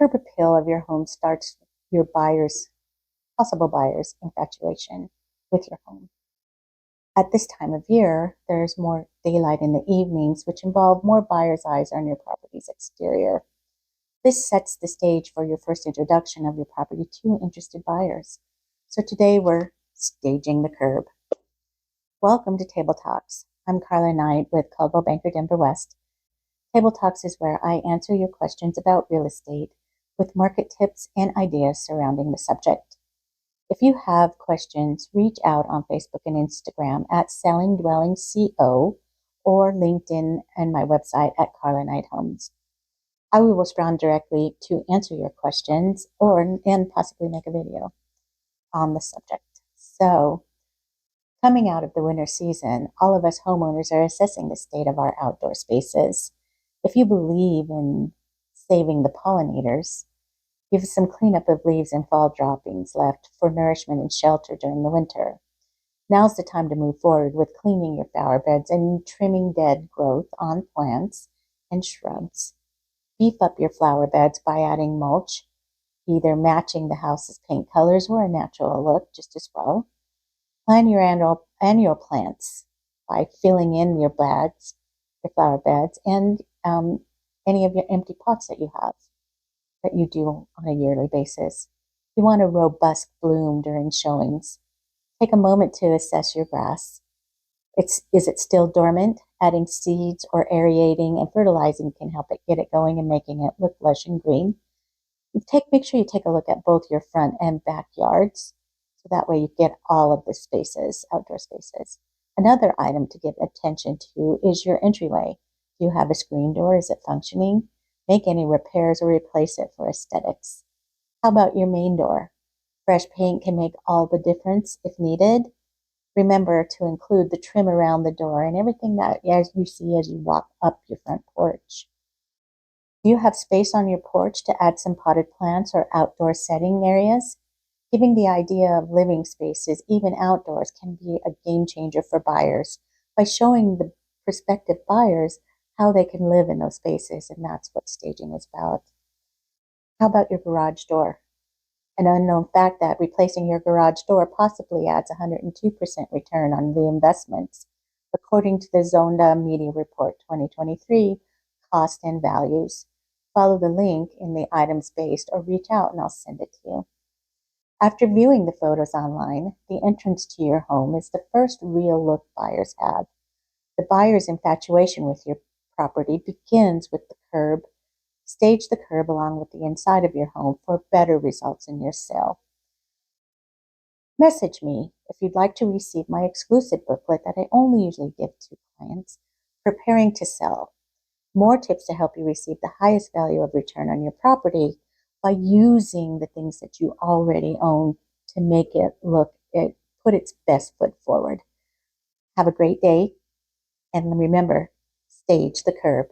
curb appeal of your home starts your possible buyers' infatuation with your home. At this time of year, there's more daylight in the evenings, which involve more buyers' eyes on your property's exterior. This sets the stage for your first introduction of your property to interested buyers. So today we're staging the curb. Welcome to Table Talks. I'm Carla Knight with Coldwell Banker Denver West. Table Talks is where I answer your questions about real estate with market tips and ideas surrounding the subject. If you have questions, reach out on Facebook and Instagram at Selling Dwelling CO or LinkedIn and my website at Carla Knight Homes. I will respond directly to answer your questions and possibly make a video on the subject. So, coming out of the winter season, all of us homeowners are assessing the state of our outdoor spaces. If you believe in saving the pollinators, you have some cleanup of leaves and fall droppings left for nourishment and shelter during the winter. Now's the time to move forward with cleaning your flower beds and trimming dead growth on plants and shrubs. Beef up your flower beds by adding mulch, either matching the house's paint colors or a natural look just as well. Plan your annual plants by filling in your flower beds, and any of your empty pots that you have that you do on a yearly basis. You want a robust bloom during showings. Take a moment to assess your grass. Is it still dormant? Adding seeds or aerating and fertilizing can help it get it going and making it look lush and green. Make sure you take a look at both your front and backyards, so that way you get all of the spaces, outdoor spaces. Another item to give attention to is your entryway. Do you have a screen door? Is it functioning? Make any repairs or replace it for aesthetics. How about your main door? Fresh paint can make all the difference if needed. Remember to include the trim around the door and everything that you see as you walk up your front porch. Do you have space on your porch to add some potted plants or outdoor setting areas? Giving the idea of living spaces, even outdoors, can be a game changer for buyers by showing the prospective buyers how they can live in those spaces, and that's what staging is about. How about your garage door? An unknown fact that replacing your garage door possibly adds 102% return on the investments, according to the Zonda Media Report 2023 Cost and Values. Follow the link in the items based or reach out and I'll send it to you. After viewing the photos online, the entrance to your home is the first real look buyers have. The buyer's infatuation with your property begins with the curb. Stage the curb along with the inside of your home for better results in your sale. Message me if you'd like to receive my exclusive booklet that I only usually give to clients preparing to sell. More tips to help you receive the highest value of return on your property by using the things that you already own to make it put its best foot forward. Have a great day, and remember, stage the curb.